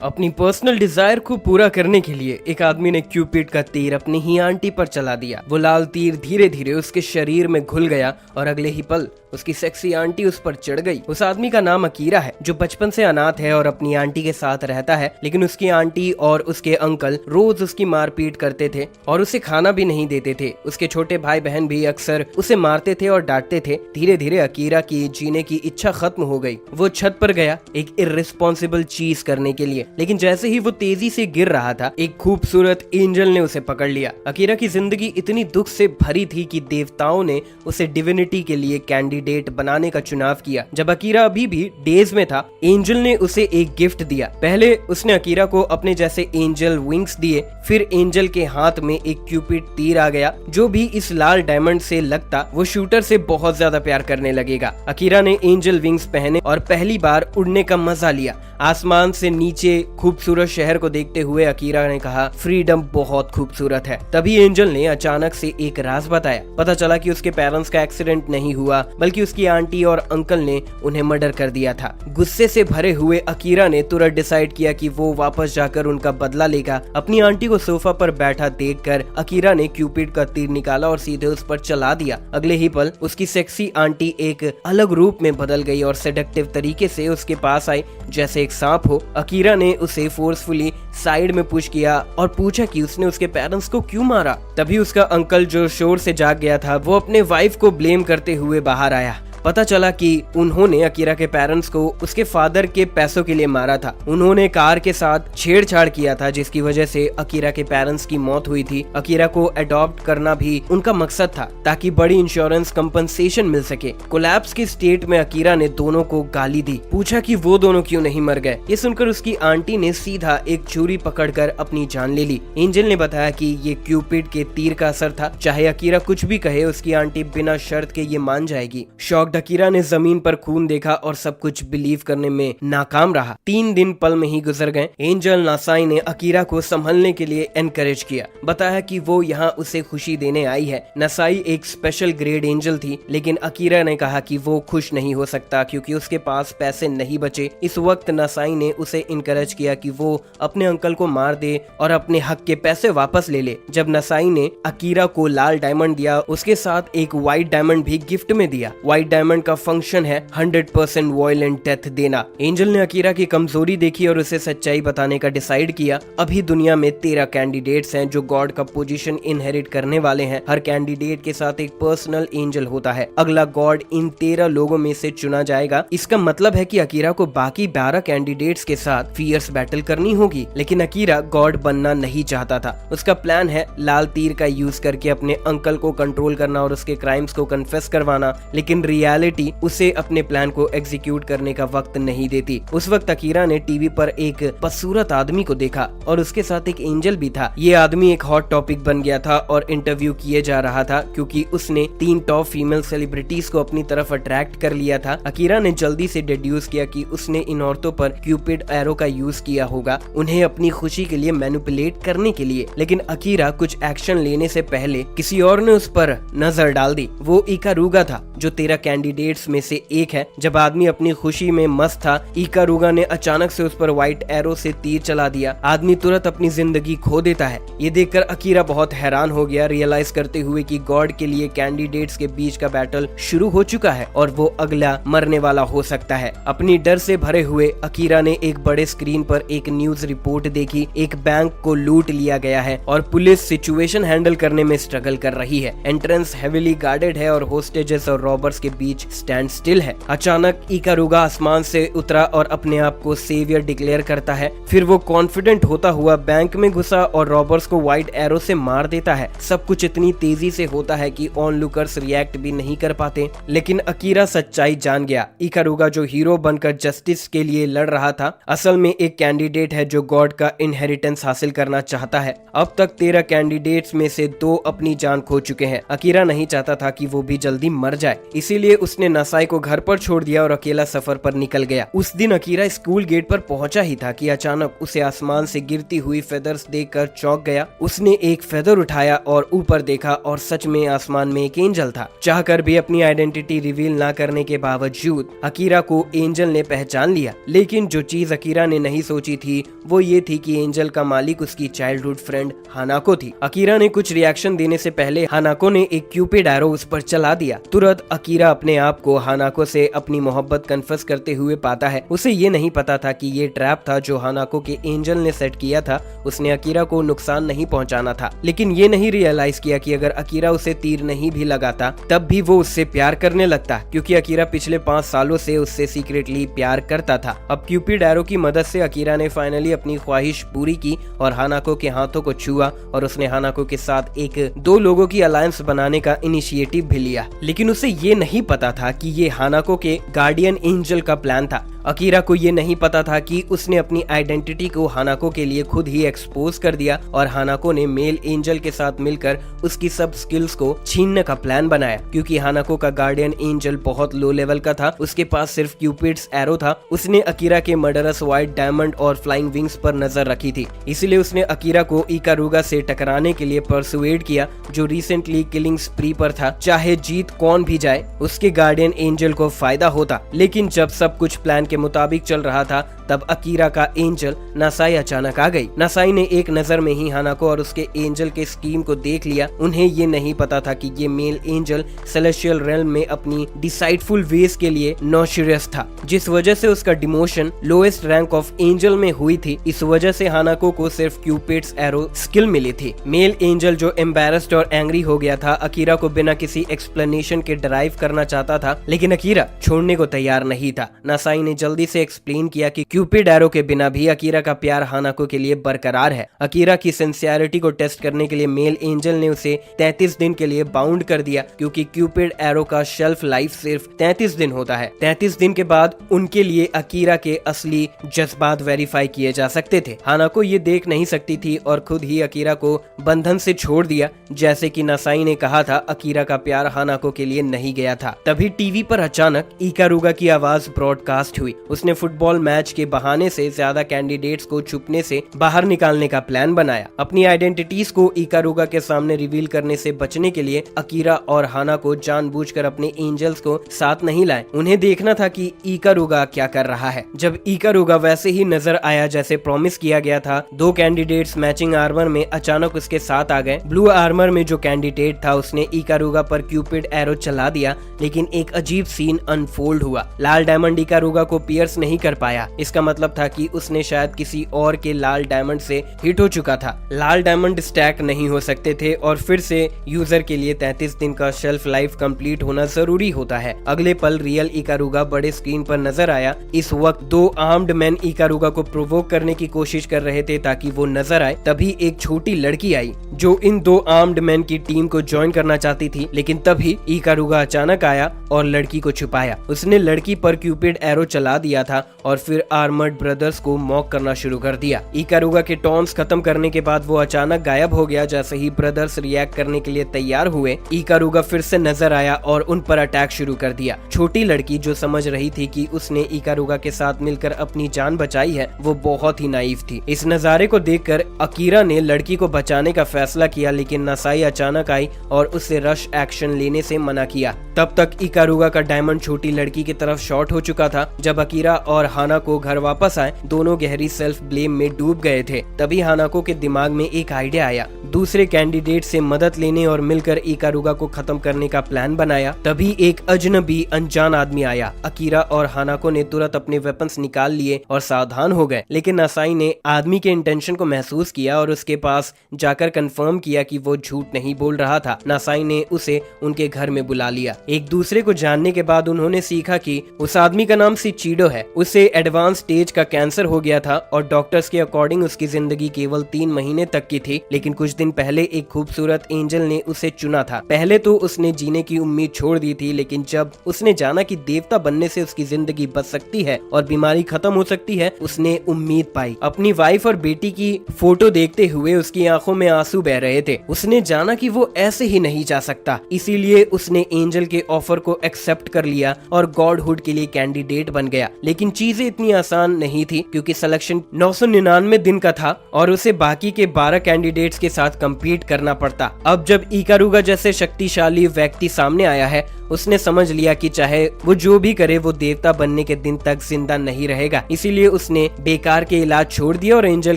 अपनी personal Dzire को पूरा करने के लिए एक आदमी ने क्यूपिड का तीर अपनी ही आंटी पर चला दिया। वो लाल तीर धीरे धीरे उसके शरीर में घुल गया और अगले ही पल उसकी सेक्सी आंटी उस पर चढ़ गई। उस आदमी का नाम अकीरा है, जो बचपन से अनाथ है और अपनी आंटी के साथ रहता है, लेकिन उसकी आंटी और उसके अंकल रोज उसकी मारपीट करते थे और उसे खाना भी नहीं देते थे। उसके छोटे भाई बहन भी अक्सर उसे मारते थे और डांटते थे। धीरे धीरे अकीरा की जीने की इच्छा खत्म हो गई। वो छत पर गया एक इर्रेस्पॉन्सिबल चीज करने के लिए, लेकिन जैसे ही वो तेजी से गिर रहा था, एक खूबसूरत एंजल ने उसे पकड़ लिया। अकीरा की जिंदगी इतनी दुख से भरी थी कि देवताओं ने उसे डिविनिटी के लिए कैंडिडेट बनाने का चुनाव किया। जब अकीरा अभी भी डेज में था, एंजल ने उसे एक गिफ्ट दिया। पहले उसने अकीरा को अपने जैसे एंजल विंग्स दिए, फिर एंजल के हाथ में एक क्यूपिड तीर आ गया। जो भी इस लाल डायमंड से लगता, वो शूटर से बहुत ज्यादा प्यार करने लगेगा। अकीरा ने एंजल विंग्स पहने और पहली बार उड़ने का मजा लिया। आसमान से नीचे खूबसूरत शहर को देखते हुए अकीरा ने कहा, फ्रीडम बहुत खूबसूरत है। तभी एंजल ने अचानक से एक राज बताया। पता चला कि उसके पेरेंट्स का एक्सीडेंट नहीं हुआ, बल्कि उसकी आंटी और अंकल ने उन्हें मर्डर कर दिया था। गुस्से से भरे हुए अकीरा ने तुरंत डिसाइड किया कि वो वापस जाकर उनका बदला लेगा। अपनी आंटी को सोफा पर बैठा देखकर अकीरा ने क्यूपिड का तीर निकाला और सीधे उस पर चला दिया। अगले ही पल उसकी सेक्सी आंटी एक अलग रूप में बदल गई और सेडक्टिव तरीके से उसके पास आई, जैसे एक सांप हो। अकीरा ने उसे फोर्सफुली साइड में पुश किया और पूछा कि उसने उसके पेरेंट्स को क्यों मारा। तभी उसका अंकल, जो शोर से जाग गया था, वो अपने वाइफ को ब्लेम करते हुए बाहर आया। पता चला कि उन्होंने अकीरा के पेरेंट्स को उसके फादर के पैसों के लिए मारा था। उन्होंने कार के साथ छेड़छाड़ किया था, जिसकी वजह से अकीरा के पेरेंट्स की मौत हुई थी। अकीरा को अडॉप्ट करना भी उनका मकसद था, ताकि बड़ी इंश्योरेंस कंपनसेशन मिल सके। कोलैप्स की स्टेट में अकीरा ने दोनों को गाली दी, पूछा कि वो दोनों क्यों नहीं मर गए। ये सुनकर उसकी आंटी ने सीधा एक छुरी पकड़कर अपनी जान ले ली। एंजल ने बताया कि ये क्यूपिड के तीर का असर था। चाहे अकीरा कुछ भी कहे, उसकी आंटी बिना शर्त के ये मान जाएगी। अकीरा ने जमीन पर खून देखा और सब कुछ बिलीव करने में नाकाम रहा। 3 दिन पल में ही गुजर गए। एंजल नासाई ने अकीरा को संभलने के लिए एनकरेज किया, बताया कि वो यहाँ उसे खुशी देने आई है। नसाई एक स्पेशल ग्रेड एंजल थी, लेकिन अकीरा ने कहा कि वो खुश नहीं हो सकता क्योंकि उसके पास पैसे नहीं बचे। इस वक्त नसाई ने उसे इनकरेज किया कि वो अपने अंकल को मार दे और अपने हक के पैसे वापस ले ले। जब नसाई ने अकीरा को लाल डायमंड दिया, उसके साथ एक व्हाइट डायमंड भी गिफ्ट में दिया। व्हाइट डायमंड का फंक्शन है 100% वायलेंट डेथ देना। एंजल ने अकीरा की कमजोरी देखी और उसे सच्चाई बताने का डिसाइड किया। अभी दुनिया में 13 कैंडिडेट्स हैं जो गॉड का पोजीशन इनहेरिट करने वाले हैं। हर कैंडिडेट के साथ एक पर्सनल एंजल होता है। अगला गॉड इन 13 लोगों में से चुना जाएगा। इसका मतलब है कि अकीरा को बाकी 12 कैंडिडेट्स के साथ फियर्स बैटल करनी होगी, लेकिन अकीरा गॉड बनना नहीं चाहता था। उसका प्लान है लाल तीर का यूज करके अपने अंकल को कंट्रोल करना और उसके क्राइम्स को कन्फेस करवाना, लेकिन रियलिटी उसे अपने प्लान को एग्जीक्यूट करने का वक्त नहीं देती। उस वक्त अकीरा ने टीवी पर एक बदसूरत आदमी को देखा और उसके साथ एक एंजल भी था। ये आदमी एक हॉट टॉपिक बन गया था और इंटरव्यू किए जा रहा था क्योंकि उसने 3 टॉप फीमेल सेलिब्रिटीज को अपनी तरफ अट्रैक्ट कर लिया था। अकीरा ने जल्दी से डिड्यूस किया कि उसने इन औरतों पर क्यूपिड एरो का यूज किया होगा, उन्हें अपनी खुशी के लिए मैनिपुलेट करने के लिए। लेकिन अकीरा कुछ एक्शन लेने से पहले किसी और ने उस पर नजर डाल दी। वो इकारुगा था, जो 13 कैंडिडेट्स में से एक है। जब आदमी अपनी खुशी में मस्त था, इकारुगा ने अचानक से उस पर व्हाइट एरो से तीर चला दिया। आदमी तुरंत अपनी जिंदगी खो देता है। ये देखकर अकीरा बहुत हैरान हो गया, रियलाइज करते हुए कि गॉड के लिए कैंडिडेट्स के बीच का बैटल शुरू हो चुका है और वो अगला मरने वाला हो सकता है। अपनी डर से भरे हुए अकीरा ने एक बड़े स्क्रीन पर एक न्यूज रिपोर्ट देखी। एक बैंक को लूट लिया गया है और पुलिस सिचुएशन हैंडल करने में स्ट्रगल कर रही है। एंट्रेंस हेविली गार्डेड है और होस्टेजेस और रॉबर्स के बीच स्टैंड स्टिल है। अचानक इकारुगा आसमान से उतरा और अपने आप को सेवियर डिक्लेयर करता है। फिर वो कॉन्फिडेंट होता हुआ बैंक में घुसा और रॉबर्स को व्हाइट एरो से मार देता है। सब कुछ इतनी तेजी से होता है कि ऑनलुकर्स रिएक्ट भी नहीं कर पाते, लेकिन अकीरा सच्चाई जान गया। इकारुगा जो हीरो बनकर जस्टिस के लिए लड़ रहा था, असल में एक कैंडिडेट है जो गॉड का इनहेरिटेंस हासिल करना चाहता है। अब तक 13 कैंडिडेट्स में से 2 अपनी जान खो चुके हैं। अकीरा नहीं चाहता था कि वो भी जल्दी मर जाए, इसीलिए उसने नासाई को घर पर छोड़ दिया और अकेला सफर पर निकल गया। उस दिन अकीरा स्कूल गेट पर पहुंचा ही था कि अचानक उसे आसमान से गिरती हुई फेदर्स देखकर चौंक गया। उसने एक फेदर उठाया और ऊपर देखा और सच में आसमान में एक एंजल था। चाहकर भी अपनी आइडेंटिटी रिवील ना करने के बावजूद अकीरा को एंजल ने पहचान लिया। लेकिन जो चीज अकीरा ने नहीं सोची थी वो ये थी कि एंजल का मालिक उसकी चाइल्डहुड फ्रेंड हानाको थी। अकीरा ने कुछ रिएक्शन देने से पहले हानाको ने एक क्यूपिड एरो उस पर चला दिया। तुरंत अकीरा अपने आप को हानाको से अपनी मोहब्बत कन्फेस करते हुए पाता है। उसे ये नहीं पता था कि ये ट्रैप था जो हानाको के एंजल ने सेट किया था। उसने अकीरा को नुकसान नहीं पहुंचाना था, लेकिन ये नहीं रियलाइज किया कि अगर अकीरा उसे तीर नहीं भी लगाता तब भी वो उससे प्यार करने लगता, क्योंकि अकीरा पिछले 5 सालों से उससे सीक्रेटली प्यार करता था। अब क्यूपिड एरो की मदद से अकीरा ने फाइनली अपनी ख्वाहिश पूरी की और हानाको के हाथों को छुआ और उसने हानाको के साथ एक 2 लोगों की अलायंस बनाने का इनिशिएटिव भी लिया। लेकिन उसे ये नहीं पता था कि ये हानाको के गार्डियन एंजल का प्लान था। अकीरा को ये नहीं पता था कि उसने अपनी आइडेंटिटी को हानाको के लिए खुद ही एक्सपोज कर दिया और हानाको ने मेल एंजल के साथ मिलकर उसकी सब स्किल्स को छीनने का प्लान बनाया। क्योंकि हानाको का गार्डियन एंजल बहुत लो लेवल का था, उसके पास सिर्फ क्यूपिड्स एरो था। उसने अकीरा के मर्डरस व्हाइट डायमंड और फ्लाइंग विंग्स पर नजर रखी थी, इसलिए उसने अकीरा को इकारुगा से टकराने के लिए परसुएड किया, जो रिसेंटली किलिंग स्प्री पर था। चाहे जीत कौन भी जाए, उसके गार्डियन एंजल को फायदा होता। लेकिन जब सब कुछ प्लान के मुताबिक चल रहा था तब अकीरा का एंजल नासाई अचानक आ गई। नासाई ने एक नजर में ही हानाको और उसके एंजल के स्कीम को देख लिया। उन्हें ये नहीं पता था कि ये मेल एंजल सेलेस्टियल रेल्म में अपनी डिसाइडफुल वेज के लिए नॉशियस था, जिस वजह से उसका demotion lowest rank of angel में हुई थी। इस वजह से हानाको को सिर्फ क्यूपिड्स एरो स्किल मिली थी। मेल एंजल जो एम्बैरेस्ड और एंग्री हो गया था, अकीरा को बिना किसी एक्सप्लेनेशन के ड्राइव करना चाहता था, लेकिन अकीरा छोड़ने को तैयार नहीं था। नासाई ने जल्दी से एक्सप्लेन किया कि क्यूपिड एरो के बिना भी अकीरा का प्यार हानाको के लिए बरकरार है। अकीरा की सिंसियरिटी को टेस्ट करने के लिए मेल एंजल ने उसे 33 दिन के लिए बाउंड कर दिया, क्योंकि क्यूपिड एरो का शेल्फ लाइफ सिर्फ 33 दिन होता है। 33 दिन के बाद उनके लिए अकीरा के असली जज्बात वेरीफाई किए जा सकते थे। हानाको ये देख नहीं सकती थी और खुद ही अकीरा को बंधन से छोड़ दिया। जैसे कि नासाई ने कहा था, अकीरा का प्यार हानाको के लिए नहीं गया था। तभी टीवी पर अचानक इकारुगा की आवाज ब्रॉडकास्ट हुई। उसने फुटबॉल मैच के बहाने से ज्यादा कैंडिडेट्स को छुपने से बाहर निकालने का प्लान बनाया। अपनी आइडेंटिटीज को इकारुगा के सामने रिवील करने से बचने के लिए अकीरा और हानाको जानबूझकर अपने एंजल्स को साथ नहीं लाए। उन्हें देखना था कि इकारुगा क्या कर रहा है। जब इकारुगा वैसे ही नजर आया जैसे प्रॉमिस किया गया था, 2 कैंडिडेट्स मैचिंग आर्मर में अचानक उसके साथ आ गए। ब्लू आर्मर में जो कैंडिडेट था उसने इकारुगा पर क्यूपिड एरो चला दिया, लेकिन एक अजीब सीन अनफोल्ड हुआ। लाल डायमंड इकारुगा को पियर्स नहीं कर पाया। इसका मतलब था कि उसने शायद किसी और के लाल डायमंड से हिट हो चुका था। लाल डायमंड स्टैक नहीं हो सकते थे और फिर से यूजर के लिए 33 दिन का शेल्फ लाइफ कंप्लीट होना जरूरी होता है। अगले पल रियल इकारुगा बड़े स्क्रीन पर नजर आया। इस वक्त 2 आर्म्ड मैन इकारुगा को प्रोवोक करने की कोशिश कर रहे थे ताकि वो नजर आए। तभी एक छोटी लड़की आई जो इन 2 आर्म्ड मैन की टीम को ज्वाइन करना चाहती थी, लेकिन तभी इकारुगा अचानक आया और लड़की को छुपाया। उसने लड़की पर क्यूपिड एरो चला दिया था और फिर आर्मर्ड ब्रदर्स को मॉक करना शुरू कर दिया। इकारुगा के टॉन्ट्स खत्म करने के बाद वो अचानक गायब हो गया। जैसे ही ब्रदर्स रिएक्ट करने के लिए तैयार हुए, इकारुगा फिर से नजर आया और उन पर अटैक शुरू कर दिया। छोटी लड़की जो समझ रही थी कि उसने इकारुगा के साथ मिलकर अपनी जान बचाई है, वो बहुत ही नाइव थी। इस नजारे को देखकर अकीरा ने लड़की को बचाने का फैसला किया, लेकिन नासाई अचानक आई और उसे रश एक्शन लेने से मना किया। तब तक इकारुगा का डायमंड छोटी लड़की की तरफ शॉट हो चुका था। जब अकीरा और हानाको घर वापस आए, दोनों गहरी सेल्फ ब्लेम में डूब गए थे। तभी हानाको के दिमाग में एक आइडिया आया। दूसरे कैंडिडेट से मदद लेने और मिलकर इकारुगा को खत्म करने का प्लान बनाया। तभी एक अजनबी अनजान आदमी आया। अकीरा और हानाको ने तुरंत अपने वेपन्स निकाल लिए और सावधान हो गए, लेकिन नासाई ने आदमी के इंटेंशन को महसूस किया और उसके पास जाकर कंफर्म किया कि वो झूठ नहीं बोल रहा था। नासाई ने उसे उनके घर में बुला लिया। एक दूसरे को जानने के बाद उन्होंने सीखा कि उस आदमी का नाम सिची सिचिडो है, उसे एडवांस स्टेज का कैंसर हो गया था और डॉक्टर्स के अकॉर्डिंग उसकी जिंदगी केवल 3 महीने तक की थी। लेकिन कुछ दिन पहले एक खूबसूरत एंजल ने उसे चुना था। पहले तो उसने जीने की उम्मीद छोड़ दी थी, लेकिन जब उसने जाना कि देवता बनने से उसकी जिंदगी बच सकती है और बीमारी खत्म हो सकती है, उसने उम्मीद पाई। अपनी वाइफ और बेटी की फोटो देखते हुए उसकी आंखों में आंसू बह रहे थे। उसने जाना कि वो ऐसे ही नहीं जा सकता, इसीलिए उसने एंजल के ऑफर को एक्सेप्ट कर लिया और गॉडहुड के लिए कैंडिडेट बन गया। लेकिन चीजें इतनी आसान नहीं थी, क्योंकि सिलेक्शन 999 दिन का था और उसे बाकी के 12 कैंडिडेट्स के साथ कम्पीट करना पड़ता। अब जब इकारुगा जैसे शक्तिशाली व्यक्ति सामने आया है, उसने समझ लिया कि चाहे वो जो भी करे, वो देवता बनने के दिन तक जिंदा नहीं रहेगा। इसीलिए उसने बेकार के इलाज छोड़ दिया और एंजल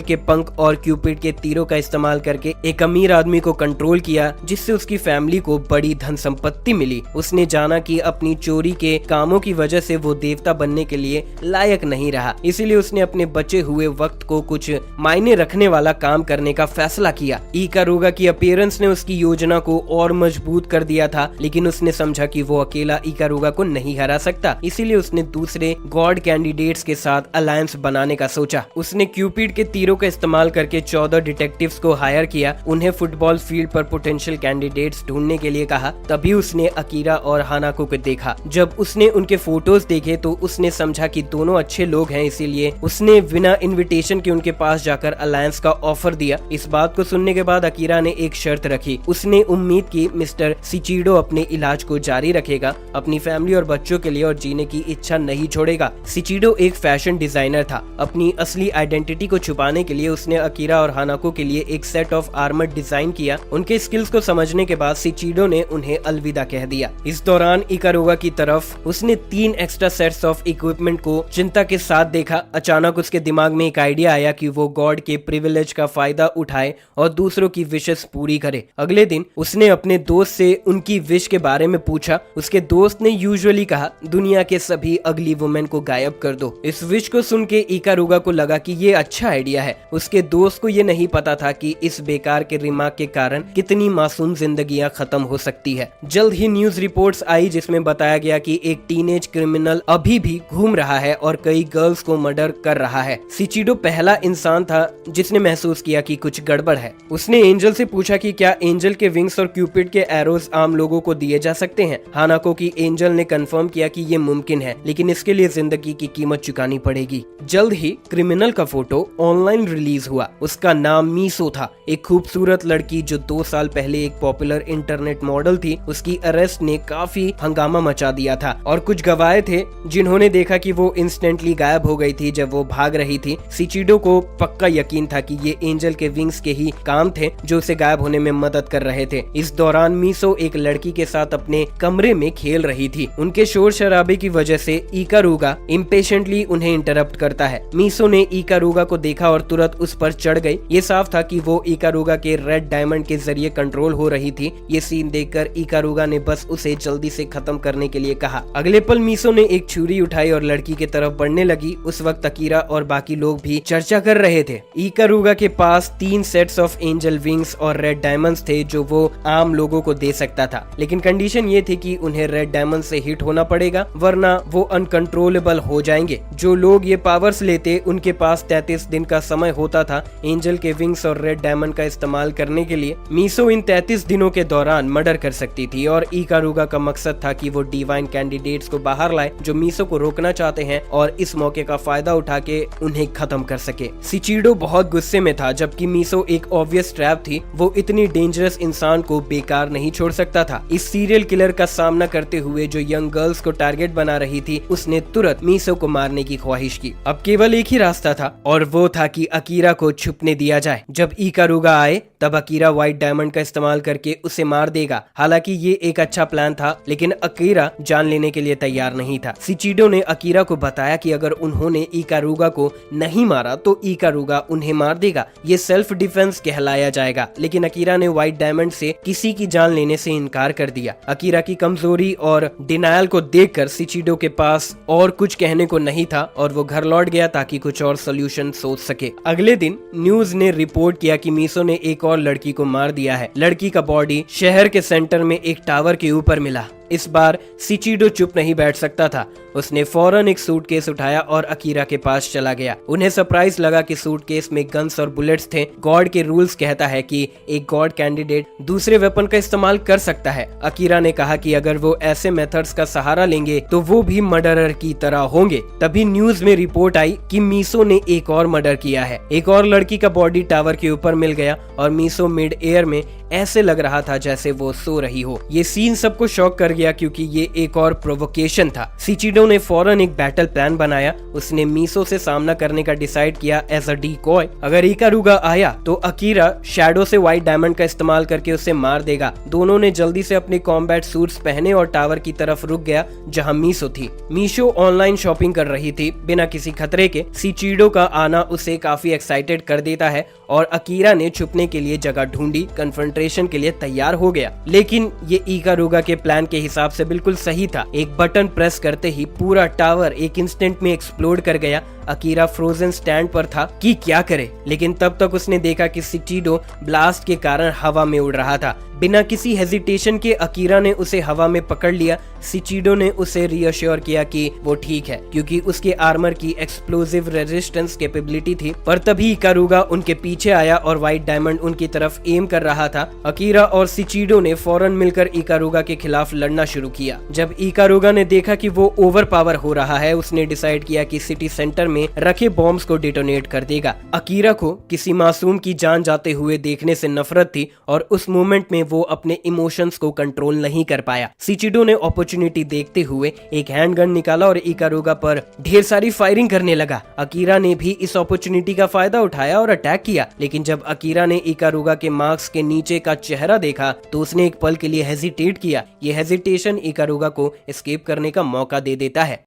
के पंख और क्यूपिड के तीरों का इस्तेमाल करके एक अमीर आदमी को कंट्रोल किया, जिससे उसकी फैमिली को बड़ी धन संपत्ति मिली। उसने जाना कि अपनी चोरी के कामों की वजह से वो देवता बनने के लिए लायक नहीं रहा, इसीलिए उसने अपने बचे हुए वक्त को कुछ मायने रखने वाला काम करने का फैसला किया। इकारुगा की अपीयरेंस ने उसकी योजना को और मजबूत कर दिया था, लेकिन उसने समझा कि वो अकेला इकारुगा को नहीं हरा सकता, इसीलिए उसने दूसरे गॉड कैंडिडेट्स के साथ अलायंस बनाने का सोचा। उसने क्यूपिड के तीरों का इस्तेमाल करके 14 डिटेक्टिव्स को हायर किया, उन्हें फुटबॉल फील्ड पर पोटेंशियल कैंडिडेट्स ढूंढने के लिए कहा। तभी उसने अकीरा और हानाको को देखा। जब उसने उनके फोटोज देखे तो उसने समझा कि दोनों अच्छे लोग हैं, इसीलिए उसने बिना इनविटेशन के उनके पास जाकर अलायंस का ऑफर दिया। इस बात को सुनने के बाद अकीरा ने एक शर्त रखी। उसने उम्मीद की मिस्टर सिचिडो अपने इलाज को जारी रखेगा, अपनी फैमिली और बच्चों के लिए, और जीने की इच्छा नहीं छोड़ेगा। सिचिडो एक फैशन डिजाइनर था। अपनी असली आइडेंटिटी को छुपाने के लिए उसने अकीरा और हानाको के लिए एक सेट ऑफ आर्मर डिजाइन किया। उनके स्किल्स को समझने के बाद सिचिडो ने उन्हें अलविदा कह दिया। इस दौरान इकारुगा की तरफ उसने 3 एक्स्ट्रा सेट्स ऑफ इक्विपमेंट को चिंता के साथ देखा। अचानक उसके दिमाग में एक आइडिया आया कि वो गॉड के प्रिविलेज का फायदा उठाए और दूसरों की विशेस पूरी करे। अगले दिन उसने अपने दोस्त से उनकी विश के बारे में पूछा। उसके दोस्त ने यूजुअली कहा, दुनिया के सभी अगली वुमेन को गायब कर दो। इस विश को सुन के इकारुगा को लगा कि ये अच्छा आइडिया है। उसके दोस्त को ये नहीं पता था कि इस बेकार के रिमार्क के कारण कितनी मासूम जिंदगियां खत्म हो सकती है। जल्द ही न्यूज रिपोर्ट्स आई जिसमें बताया गया कि एक टीनेज क्रिमिनल अभी भी घूम रहा है और कई गर्ल्स को मर्डर कर रहा है। सिचिडो पहला इंसान था जिसने महसूस किया कि कुछ गड़बड़ है। उसने एंजल से पूछा कि क्या एंजल के विंग्स और क्यूपिड के एरोज आम लोगों को दिए जा सकते हैं। हानाको की एंजल ने कंफर्म किया कि ये मुमकिन है, लेकिन इसके लिए जिंदगी की कीमत चुकानी पड़ेगी। जल्द ही क्रिमिनल का फोटो ऑनलाइन रिलीज हुआ। उसका नाम मीसो था, एक खूबसूरत लड़की जो 2 साल पहले एक पॉपुलर इंटरनेट मॉडल थी। उसकी अरेस्ट ने काफी हंगामा मचा दिया था और कुछ गवाह थे जिन्होंने देखा कि वो इंस्टेंटली गायब हो गई थी जब वो भाग रही थी। सिचिडो को पक्का यकीन था कि ये एंजल के विंग्स के ही काम थे जो उसे गायब होने में मदद कर रहे थे। इस दौरान मीसो एक लड़की के साथ अपने कमरे में खेल रही थी। उनके शोर शराबे की वजह से इकारुगा इम्पेशेंटली उन्हें इंटरप्ट करता है। मीसो ने इकारुगा को देखा और तुरंत उस पर चढ़ गई। ये साफ था कि वो इकारुगा के रेड डायमंड के जरिए कंट्रोल हो रही थी। ये सीन देखकर इकारुगा ने बस उसे जल्दी से खत्म करने के लिए कहा। अगले पल मीसो ने एक छुरी उठाई और लड़की की तरफ बढ़ने लगी। उस वक्त अकीरा और बाकी लोग भी चर्चा कर रहे थे। इकारुगा के पास 3 सेट्स ऑफ एंजल विंग्स और रेड डायमंड्स थे जो वो आम लोगों को दे सकता था, लेकिन कंडीशन ये थी कि उन्हें रेड डायमंड से हिट होना पड़ेगा, वरना वो अनकंट्रोलेबल हो जाएंगे। जो लोग ये पावर्स लेते उनके पास 33 दिन का समय होता था एंजल के विंग्स और रेड डायमंड का इस्तेमाल करने के लिए। मीसो इन 33 दिनों के दौरान मर्डर कर सकती थी और इकारुगा का मकसद था कि वो डिवाइन कैंडिडेट्स को बाहर लाए जो मीसो को रोकना चाहते हैं और इस मौके का फायदा उठा के उन्हें खत्म कर सके। सिचिडो बहुत गुस्से में था, जबकि मीसो एक ऑब्वियस ट्रैप थी। वो इतनी डेंजरस इंसान को बेकार नहीं छोड़ सकता था। इस सीरियल किलर का सामना करते हुए जो यंग गर्ल्स को टारगेट बना रही थी, उसने तुरंत मीसो को मारने की ख्वाहिश की। अब केवल एक ही रास्ता था और वो था कि अकीरा को छुपने दिया जाए। जब इकारुगा आए तब अकीरा व्हाइट डायमंड का इस्तेमाल करके उसे मार देगा। हालांकि ये एक अच्छा प्लान था, लेकिन अकीरा जान लेने के लिए तैयार नहीं था। सिचिडो ने अकीरा को बताया कि अगर उन्होंने इकारुगा को नहीं मारा तो इकारुगा उन्हें मार देगा। ये सेल्फ डिफेंस कहलाया जाएगा। लेकिन अकीरा ने व्हाइट डायमंड से किसी की जान लेने से इनकार कर दिया। अकीरा की कमजोरी और डिनायल को देखकर सिचिडो के पास और कुछ कहने को नहीं था और वो घर लौट गया ताकि कुछ और सोल्यूशन सोच सके। अगले दिन न्यूज ने रिपोर्ट किया कि मीसो ने एक और लड़की को मार दिया है। लड़की का बॉडी शहर के सेंटर में एक टावर के ऊपर मिला। इस बार सिचिडो चुप नहीं बैठ सकता था। उसने फौरन एक सूटकेस उठाया और अकीरा के पास चला गया। उन्हें सरप्राइज लगा कि सूटकेस में गन्स और बुलेट्स थे। गॉड के रूल्स कहता है कि एक गॉड कैंडिडेट दूसरे वेपन का इस्तेमाल कर सकता है। अकीरा ने कहा कि अगर वो ऐसे मेथड्स का सहारा लेंगे तो वो भी मर्डरर की तरह होंगे। तभी न्यूज में रिपोर्ट आई कि मीसो ने एक और मर्डर किया है। एक और लड़की का बॉडी टावर के ऊपर मिल गया और मीसो मिड एयर में ऐसे लग रहा था जैसे वो सो रही हो। ये सीन सबको शॉक कर गया क्योंकि ये एक और प्रोवोकेशन था। सिचिडो ने फौरन एक बैटल प्लान बनाया। उसने मीसो से सामना करने का डिसाइड किया एज अ डिकॉय। अगर इकारुगा आया तो अकीरा शैडो से व्हाइट डायमंड का इस्तेमाल करके उसे मार देगा। दोनों ने जल्दी से अपने कॉम्बैट सूट्स पहने और टावर की तरफ रुक गया जहां मीसो थी। मीशो ऑनलाइन शॉपिंग कर रही थी बिना किसी खतरे के। सिचिडो का आना उसे काफी एक्साइटेड कर देता है और अकीरा ने छुपने के लिए जगह ढूंढी, कन्फ्रंटेशन के लिए तैयार हो गया। लेकिन ये इकारुगा के प्लान के हिसाब से बिल्कुल सही था। एक बटन प्रेस करते ही पूरा टावर एक इंस्टेंट में एक्सप्लोड कर गया। अकीरा फ्रोजन स्टैंड पर था कि क्या करे, लेकिन तब तक उसने देखा कि सिचिडो ब्लास्ट के कारण हवा में उड़ रहा था। बिना किसी हेजिटेशन के अकीरा ने उसे हवा में पकड़ लिया। सिचिडो ने उसे रीअश्योर किया कि वो ठीक है क्योंकि उसके आर्मर की एक्सप्लोजिव रेजिस्टेंस कैपेबिलिटी थी। पर तभी इकारुगा उनके पीछे आया और व्हाइट डायमंड उनकी तरफ एम कर रहा था। अकीरा और सिचिडो ने फौरन मिलकर इकारुगा के खिलाफ लड़ना शुरू किया। जब इकारुगा ने देखा कि वो ओवर पावर हो रहा है, उसने डिसाइड किया कि सिटी सेंटर में रखे बॉम्ब्स को डिटोनेट कर देगा। अकीरा को किसी मासूम की जान जाते हुए देखने से नफरत थी और उस मोमेंट में वो अपने इमोशंस को कंट्रोल नहीं कर पाया। सिचिडो ने अपॉर्चुनिटी देखते हुए एक हैंडगन निकाला और इकारुगा पर ढेर सारी फायरिंग करने लगा। अकीरा ने भी इस अपॉर्चुनिटी का फायदा उठाया और अटैक किया। लेकिन जब अकीरा ने इकारुगा के मार्क्स के नीचे का चेहरा देखा तो उसने एक पल के लिए हेजिटेट किया। ये हेजिटेशन इकारुगा को एस्केप करने का मौका दे देता है।